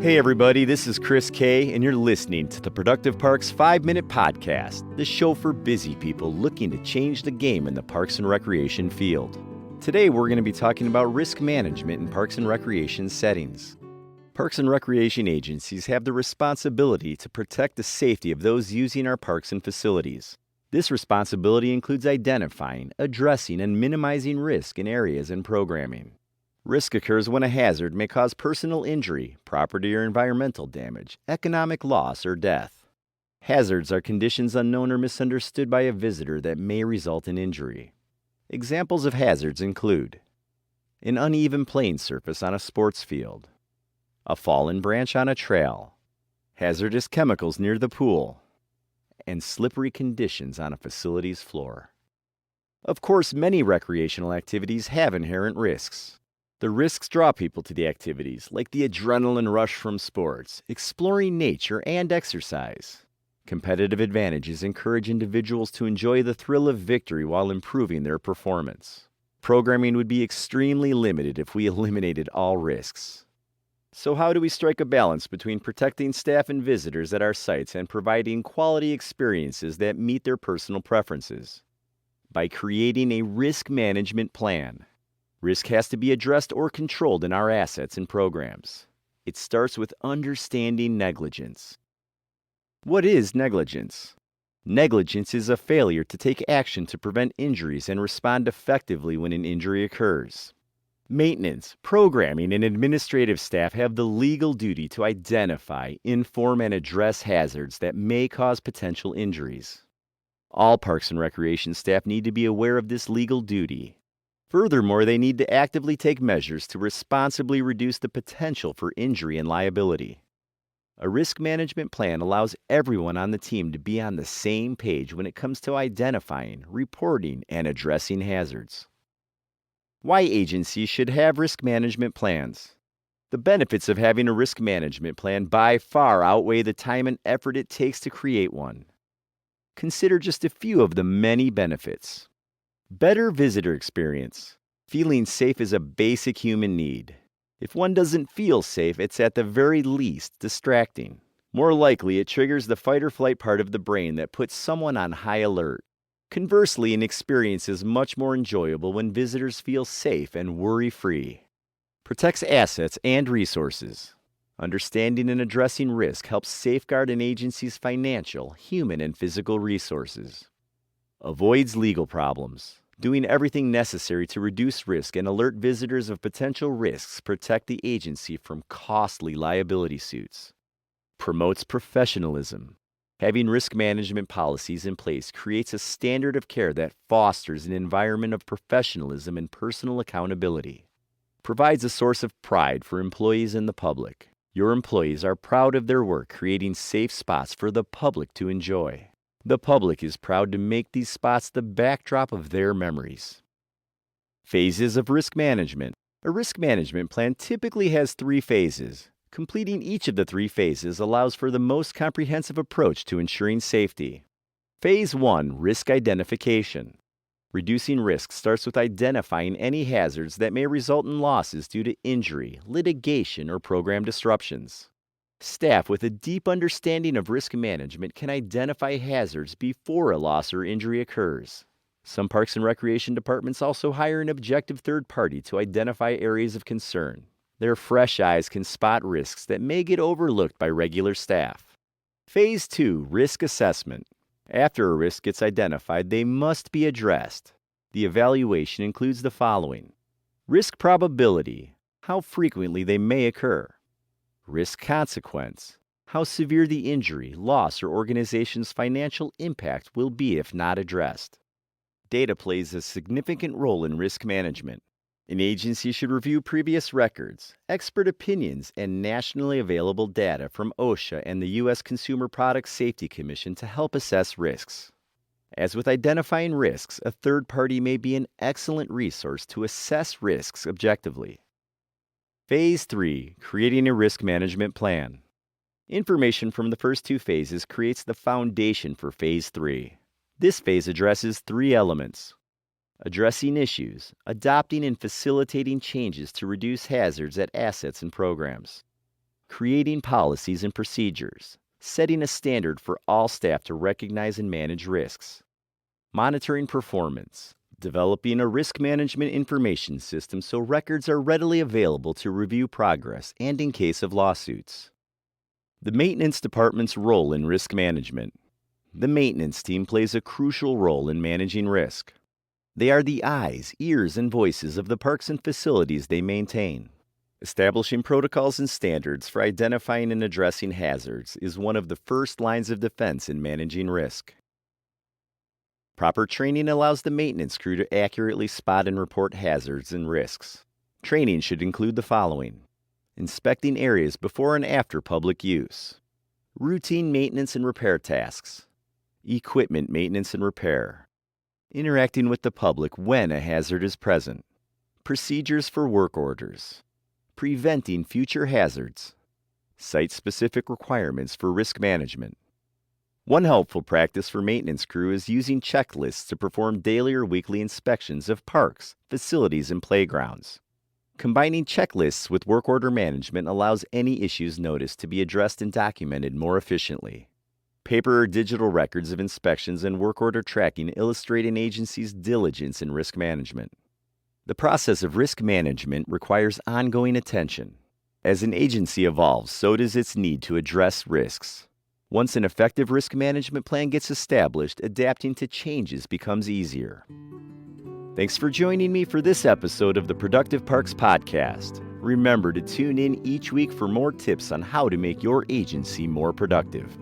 Hey everybody, this is Chris K, and you're listening to the Productive Parks 5-Minute Podcast, the show for busy people looking to change the game in the parks and recreation field. Today we're going to be talking about risk management in parks and recreation settings. Parks and recreation agencies have the responsibility to protect the safety of those using our parks and facilities. This responsibility includes identifying, addressing, and minimizing risk in areas and programming. Risk occurs when a hazard may cause personal injury, property or environmental damage, economic loss, or death. Hazards are conditions unknown or misunderstood by a visitor that may result in injury. Examples of hazards include an uneven playing surface on a sports field, a fallen branch on a trail, hazardous chemicals near the pool, and slippery conditions on a facility's floor. Of course, many recreational activities have inherent risks. The risks draw people to the activities, like the adrenaline rush from sports, exploring nature, and exercise. Competitive advantages encourage individuals to enjoy the thrill of victory while improving their performance. Programming would be extremely limited if we eliminated all risks. So how do we strike a balance between protecting staff and visitors at our sites and providing quality experiences that meet their personal preferences? By creating a risk management plan. Risk has to be addressed or controlled in our assets and programs. It starts with understanding negligence. What is negligence? Negligence is a failure to take action to prevent injuries and respond effectively when an injury occurs. Maintenance, programming, and administrative staff have the legal duty to identify, inform, and address hazards that may cause potential injuries. All parks and recreation staff need to be aware of this legal duty. Furthermore, they need to actively take measures to responsibly reduce the potential for injury and liability. A risk management plan allows everyone on the team to be on the same page when it comes to identifying, reporting, and addressing hazards. Why agencies should have risk management plans. The benefits of having a risk management plan by far outweigh the time and effort it takes to create one. Consider just a few of the many benefits. Better visitor experience. Feeling safe is a basic human need. If one doesn't feel safe, it's at the very least distracting. More likely, it triggers the fight or flight part of the brain that puts someone on high alert. Conversely, an experience is much more enjoyable when visitors feel safe and worry-free. Protects assets and resources. Understanding and addressing risk helps safeguard an agency's financial, human, and physical resources. Avoids legal problems. Doing everything necessary to reduce risk and alert visitors of potential risks protect the agency from costly liability suits. Promotes professionalism. Having risk management policies in place creates a standard of care that fosters an environment of professionalism and personal accountability. Provides a source of pride for employees and the public. Your employees are proud of their work creating safe spots for the public to enjoy. The public is proud to make these spots the backdrop of their memories. Phases of risk management. A risk management plan typically has 3 phases. Completing each of the 3 phases allows for the most comprehensive approach to ensuring safety. Phase 1, risk identification. Reducing risk starts with identifying any hazards that may result in losses due to injury, litigation, or program disruptions. Staff with a deep understanding of risk management can identify hazards before a loss or injury occurs. Some parks and recreation departments also hire an objective third party to identify areas of concern. Their fresh eyes can spot risks that may get overlooked by regular staff. Phase 2, risk assessment. After a risk gets identified, they must be addressed. The evaluation includes the following: risk probability, how frequently they may occur. Risk consequence, how severe the injury, loss, or organization's financial impact will be if not addressed. Data plays a significant role in risk management. An agency should review previous records, expert opinions, and nationally available data from OSHA and the U.S. Consumer Product Safety Commission to help assess risks. As with identifying risks, a third party may be an excellent resource to assess risks objectively. Phase 3, creating a risk management plan. Information from the first 2 phases creates the foundation for Phase 3. This phase addresses 3 elements: addressing issues, adopting and facilitating changes to reduce hazards at assets and programs. creating policies and procedures, setting a standard for all staff to recognize and manage risks, monitoring performance, developing a risk management information system so records are readily available to review progress and in case of lawsuits. The maintenance department's role in risk management. The maintenance team plays a crucial role in managing risk. They are the eyes, ears, and voices of the parks and facilities they maintain. Establishing protocols and standards for identifying and addressing hazards is one of the first lines of defense in managing risk. Proper training allows the maintenance crew to accurately spot and report hazards and risks. Training should include the following: inspecting areas before and after public use, routine maintenance and repair tasks, equipment maintenance and repair, interacting with the public when a hazard is present, procedures for work orders, preventing future hazards, site-specific requirements for risk management. One helpful practice for maintenance crew is using checklists to perform daily or weekly inspections of parks, facilities, and playgrounds. Combining checklists with work order management allows any issues noticed to be addressed and documented more efficiently. Paper or digital records of inspections and work order tracking illustrate an agency's diligence in risk management. The process of risk management requires ongoing attention. As an agency evolves, so does its need to address risks. Once an effective risk management plan gets established, adapting to changes becomes easier. Thanks for joining me for this episode of the Productive Parks Podcast. Remember to tune in each week for more tips on how to make your agency more productive.